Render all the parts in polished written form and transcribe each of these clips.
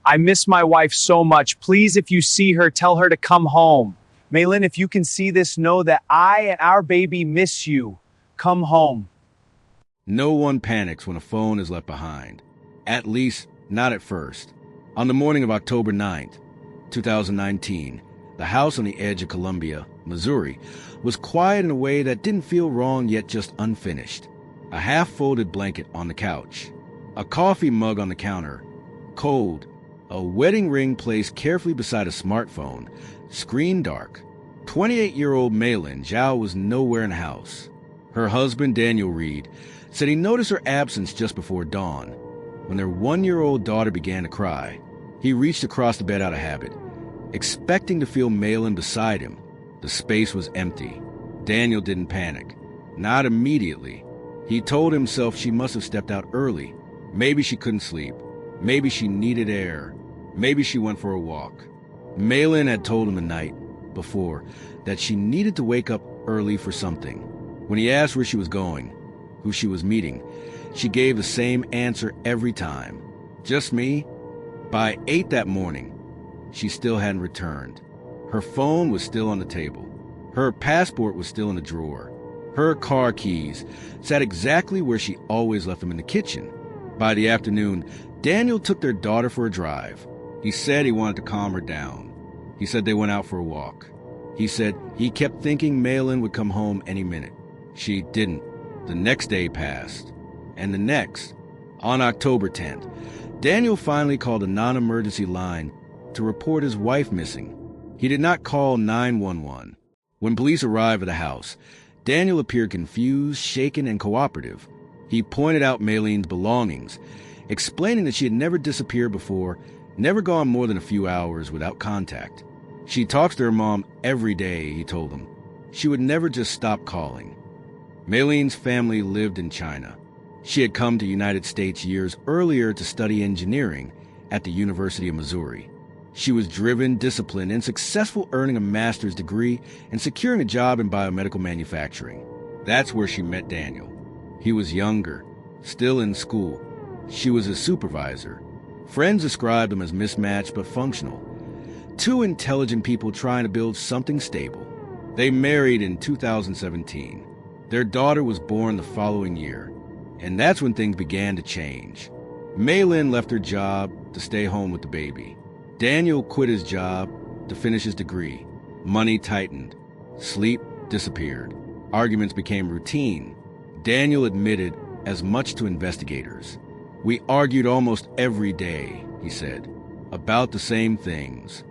I miss my wife so much. Please, if you see her, tell her to come home. Maylin, if you can see this, know that I and our baby miss you. Come home. No one panics when a phone is left behind. At least, not at first. On the morning of October 9th, 2019, the house on the edge of Columbia, Missouri, was quiet in a way that didn't feel wrong yet just unfinished. A half-folded blanket on the couch. A coffee mug on the counter. Cold. A wedding ring placed carefully beside a smartphone. Screen dark. 28-year-old Maylin Zhao was nowhere in the house. Her husband, Daniel Reed, said he noticed her absence just before dawn. When their 1-year-old daughter began to cry, he reached across the bed out of habit, expecting to feel Maylin beside him. The space was empty. Daniel didn't panic. Not immediately. He told himself she must have stepped out early. Maybe she couldn't sleep. Maybe she needed air. Maybe she went for a walk. Maylin had told him the night before that she needed to wake up early for something. When he asked where she was going, who she was meeting, she gave the same answer every time. Just me? By 8 that morning, she still hadn't returned. Her phone was still on the table. Her passport was still in the drawer. Her car keys sat exactly where she always left them, in the kitchen. By the afternoon, Daniel took their daughter for a drive. He said he wanted to calm her down. He said they went out for a walk. He said he kept thinking Maylin would come home any minute. She didn't. The next day passed. And the next. On October 10th, Daniel finally called a non-emergency line to report his wife missing. He did not call 911. When police arrived at the house, Daniel appeared confused, shaken, and cooperative. He pointed out Maylin's belongings, explaining that she had never disappeared before, never gone more than a few hours without contact. She talks to her mom every day, he told them. She would never just stop calling. Maylin's family lived in China. She had come to the United States years earlier to study engineering at the University of Missouri. She was driven, disciplined, and successful, earning a master's degree and securing a job in biomedical manufacturing. That's where she met Daniel. He was younger, still in school. She was his supervisor. Friends described him as mismatched but functional. Two intelligent people trying to build something stable. They married in 2017. Their daughter was born the following year. And that's when things began to change. Maylin left her job to stay home with the baby. Daniel quit his job to finish his degree. Money tightened. Sleep disappeared. Arguments became routine. Daniel admitted as much to investigators. We argued almost every day, he said, about the same things.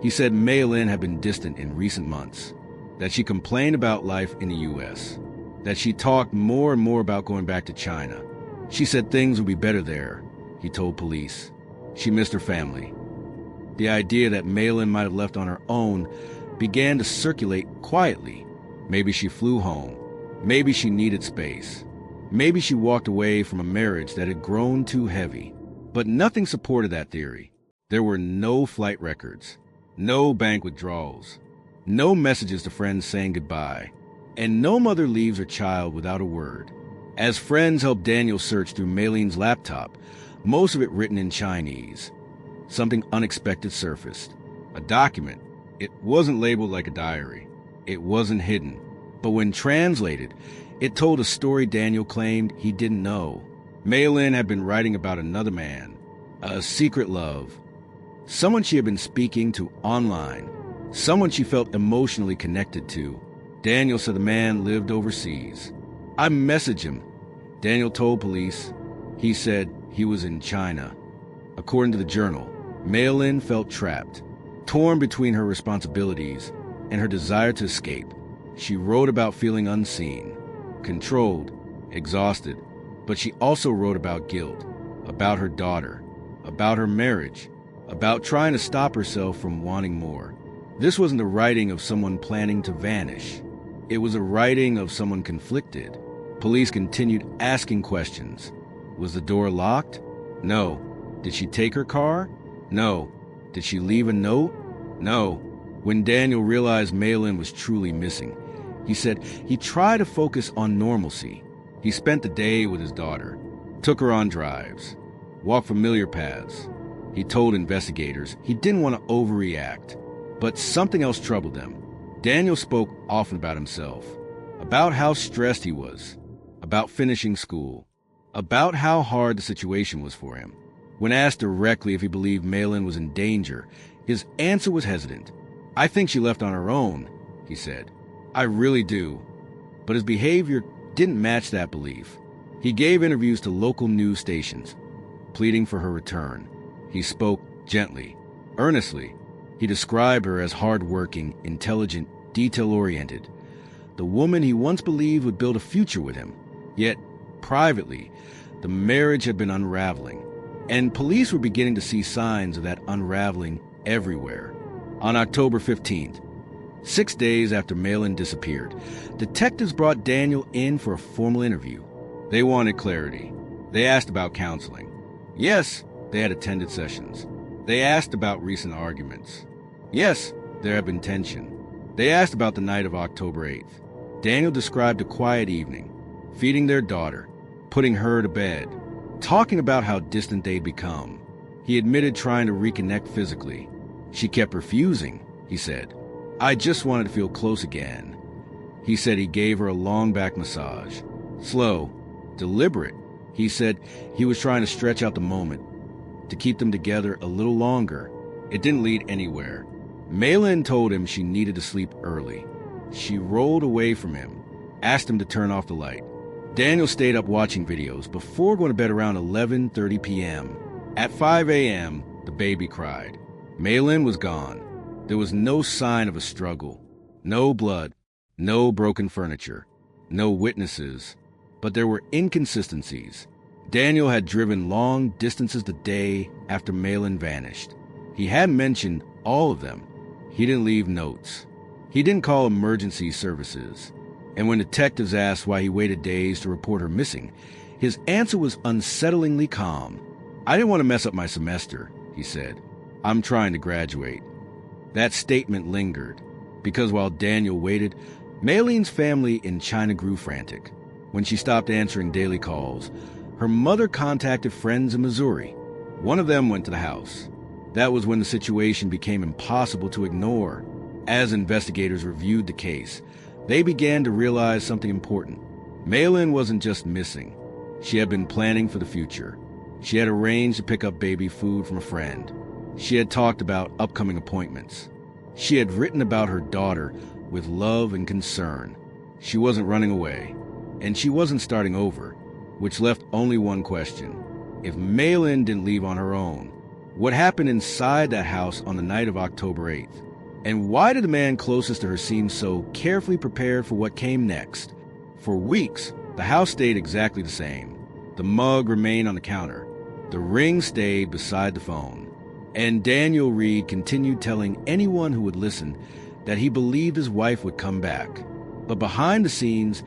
He said Maylin had been distant in recent months, that she complained about life in the U.S., that she talked more and more about going back to China. She said things would be better there, he told police. She missed her family. The idea that Maylin might have left on her own began to circulate quietly. Maybe she flew home. Maybe she needed space. Maybe she walked away from a marriage that had grown too heavy. But nothing supported that theory. There were no flight records, no bank withdrawals, no messages to friends saying goodbye, and no mother leaves her child without a word. As friends helped Daniel search through Maylin's laptop, most of it written in Chinese, something unexpected surfaced. A document. It wasn't labeled like a diary. It wasn't hidden. But when translated, it told a story Daniel claimed he didn't know. Maylin had been writing about another man, a secret love, someone she had been speaking to online, someone she felt emotionally connected to. Daniel said the man lived overseas. I messaged him. Daniel told police. He said he was in China. According to the journal, Maylin felt trapped, torn between her responsibilities and her desire to escape. She wrote about feeling unseen, controlled, exhausted, but she also wrote about guilt, about her daughter, about her marriage, about trying to stop herself from wanting more. This wasn't the writing of someone planning to vanish. It was a writing of someone conflicted. Police continued asking questions. Was the door locked? No. Did she take her car? No. Did she leave a note? No. When Daniel realized Maylin was truly missing, he said he tried to focus on normalcy. He spent the day with his daughter, took her on drives, walked familiar paths. He told investigators he didn't want to overreact, but something else troubled him. Daniel spoke often about himself, about how stressed he was, about finishing school, about how hard the situation was for him. When asked directly if he believed Malin was in danger, his answer was hesitant. "I think she left on her own," he said. "I really do." But his behavior didn't match that belief. He gave interviews to local news stations, pleading for her return. He spoke gently, earnestly. He described her as hardworking, intelligent, detail-oriented, the woman he once believed would build a future with him. Yet, privately, the marriage had been unraveling, and police were beginning to see signs of that unraveling everywhere. On October 15th, 6 days after Malin disappeared, detectives brought Daniel in for a formal interview. They wanted clarity. They asked about counseling. Yes, they had attended sessions. They asked about recent arguments. Yes, there had been tension. They asked about the night of October 8th. Daniel described a quiet evening, feeding their daughter, putting her to bed, talking about how distant they'd become. He admitted trying to reconnect physically. She kept refusing, he said. "I just wanted to feel close again." He said he gave her a long back massage. Slow, deliberate. He said he was trying to stretch out the moment, to keep them together a little longer. It didn't lead anywhere. Malin told him she needed to sleep early. She rolled away from him, asked him to turn off the light. Daniel stayed up watching videos before going to bed around 11:30 p.m. At 5 a.m., the baby cried. Malin was gone. There was no sign of a struggle, no blood, no broken furniture, no witnesses, but there were inconsistencies. Daniel had driven long distances the day after Malin vanished. He hadn't mentioned all of them. He didn't leave notes. He didn't call emergency services. And when detectives asked why he waited days to report her missing, his answer was unsettlingly calm. "I didn't want to mess up my semester," he said. "I'm trying to graduate." That statement lingered, because while Daniel waited, Mayleen's family in China grew frantic. When she stopped answering daily calls, her mother contacted friends in Missouri. One of them went to the house. That was when the situation became impossible to ignore. As investigators reviewed the case, they began to realize something important. Malin wasn't just missing. She had been planning for the future. She had arranged to pick up baby food from a friend. She had talked about upcoming appointments. She had written about her daughter with love and concern. She wasn't running away, and she wasn't starting over, which left only one question. If Malin didn't leave on her own, what happened inside that house on the night of October 8th? And why did the man closest to her seem so carefully prepared for what came next? For weeks, the house stayed exactly the same. The mug remained on the counter. The ring stayed beside the phone. And Daniel Reed continued telling anyone who would listen that he believed his wife would come back. But behind the scenes,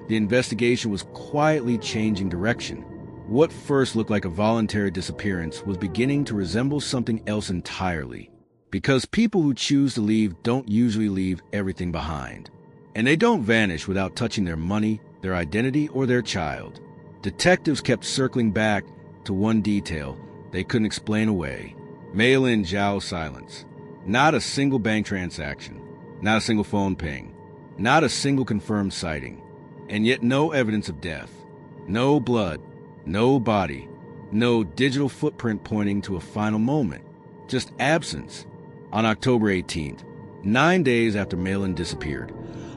the investigation was quietly changing direction. What first looked like a voluntary disappearance was beginning to resemble something else entirely. Because people who choose to leave don't usually leave everything behind. And they don't vanish without touching their money, their identity, or their child. Detectives kept circling back to one detail they couldn't explain away. Malin Zhao's silence. Not a single bank transaction. Not a single phone ping. Not a single confirmed sighting. And yet no evidence of death. No blood. No body. No digital footprint pointing to a final moment. Just absence. On October 18th, 9 days after Malin disappeared,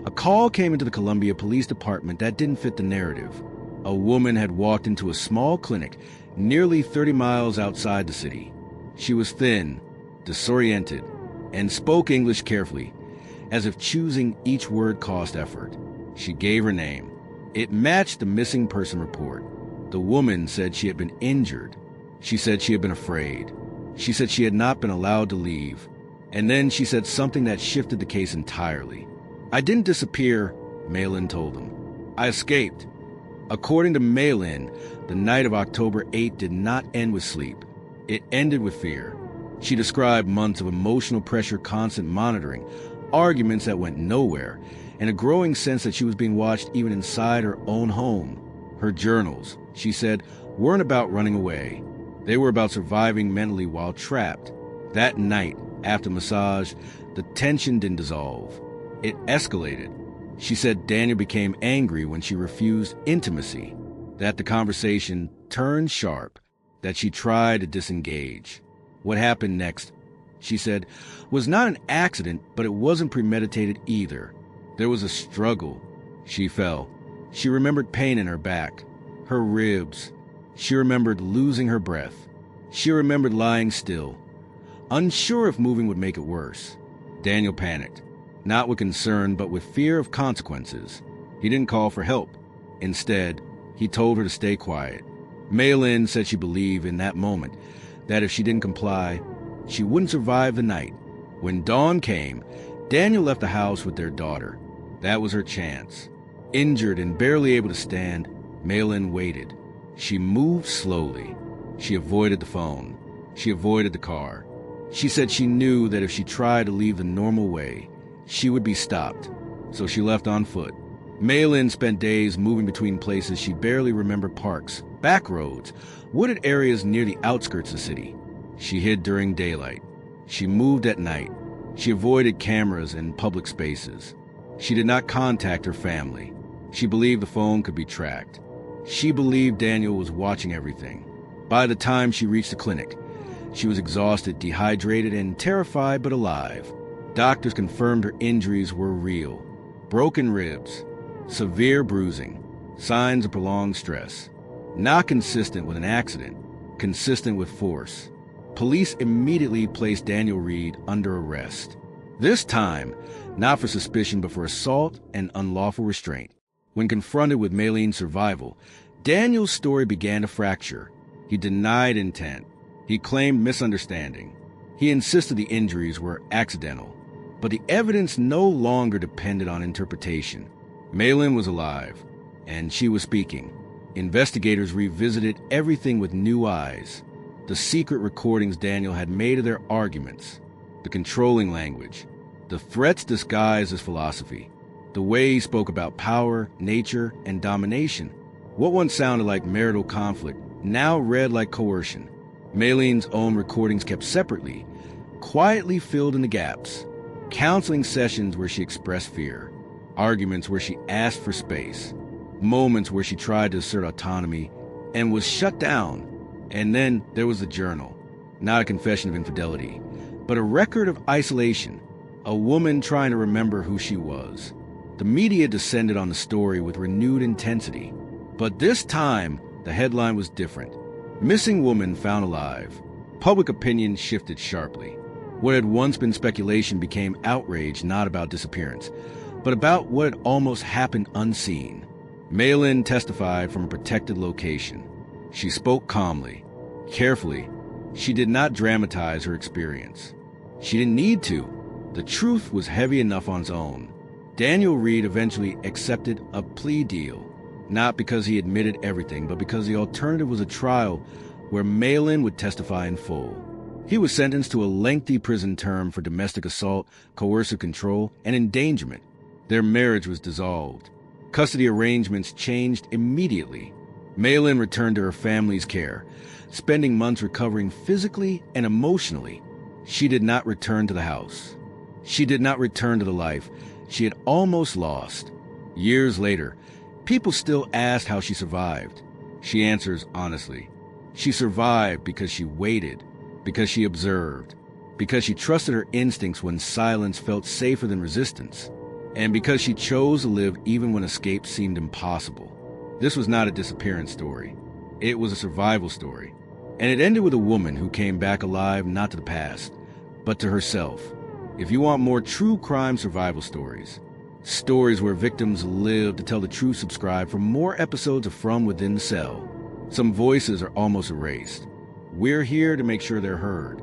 a call came into the Columbia Police Department that didn't fit the narrative. A woman had walked into a small clinic nearly 30 miles outside the city. She was thin, disoriented, and spoke English carefully, as if choosing each word cost effort. She gave her name. It matched the missing person report. The woman said she had been injured. She said she had been afraid. She said she had not been allowed to leave. And then she said something that shifted the case entirely. "I didn't disappear," Malin told him. "I escaped." According to Malin, the night of October 8th did not end with sleep. It ended with fear. She described months of emotional pressure, constant monitoring, arguments that went nowhere, and a growing sense that she was being watched even inside her own home. Her journals, she said, weren't about running away. They were about surviving mentally while trapped. That night, after massage, the tension didn't dissolve. It escalated. She said Daniel became angry when she refused intimacy, that the conversation turned sharp, that she tried to disengage. What happened next, she said, was not an accident, but it wasn't premeditated either. There was a struggle. She fell. She remembered pain in her back, her ribs. She remembered losing her breath. She remembered lying still, unsure if moving would make it worse. Daniel panicked, not with concern, but with fear of consequences. He didn't call for help. Instead, he told her to stay quiet. Maylin said she believed in that moment that if she didn't comply, she wouldn't survive the night. When dawn came, Daniel left the house with their daughter. That was her chance. Injured and barely able to stand, Maylin waited. She moved slowly. She avoided the phone. She avoided the car. She said she knew that if she tried to leave the normal way, she would be stopped. So she left on foot. Maylin spent days moving between places she barely remembered: parks, back roads, wooded areas near the outskirts of the city. She hid during daylight. She moved at night. She avoided cameras and public spaces. She did not contact her family. She believed the phone could be tracked. She believed Daniel was watching everything. By the time she reached the clinic, she was exhausted, dehydrated, and terrified but alive. Doctors confirmed her injuries were real. Broken ribs, severe bruising, signs of prolonged stress. Not consistent with an accident, consistent with force. Police immediately placed Daniel Reed under arrest. This time, not for suspicion but for assault and unlawful restraint. When confronted with Maylene's survival, Daniel's story began to fracture. He denied intent. He claimed misunderstanding. He insisted the injuries were accidental. But the evidence no longer depended on interpretation. Maylin was alive, and she was speaking. Investigators revisited everything with new eyes. The secret recordings Daniel had made of their arguments, the controlling language, the threats disguised as philosophy, the way he spoke about power, nature, and domination. What once sounded like marital conflict now read like coercion. Maylene's own recordings kept separately, quietly filled in the gaps. Counseling sessions where she expressed fear, arguments where she asked for space, moments where she tried to assert autonomy and was shut down. And then there was the journal, not a confession of infidelity, but a record of isolation, a woman trying to remember who she was. The media descended on the story with renewed intensity, but this time the headline was different. Missing woman found alive. Public opinion shifted sharply. What had once been speculation became outrage, not about disappearance, but about what had almost happened unseen. Maylin testified from a protected location. She spoke calmly, carefully. She did not dramatize her experience. She didn't need to. The truth was heavy enough on its own. Daniel Reed eventually accepted a plea deal, not because he admitted everything, but because the alternative was a trial where Maylin would testify in full. He was sentenced to a lengthy prison term for domestic assault, coercive control, and endangerment. Their marriage was dissolved. Custody arrangements changed immediately. Maylin returned to her family's care, spending months recovering physically and emotionally. She did not return to the house. She did not return to the life she had almost lost. Years later, people still asked how she survived. She answers honestly. She survived because she waited, because she observed, because she trusted her instincts when silence felt safer than resistance, and because she chose to live even when escape seemed impossible. This was not a disappearance story. It was a survival story. And it ended with a woman who came back alive, not to the past, but to herself. If you want more true crime survival stories, stories where victims live to tell the truth, subscribe for more episodes of From Within the Cell. Some voices are almost erased. We're here to make sure they're heard.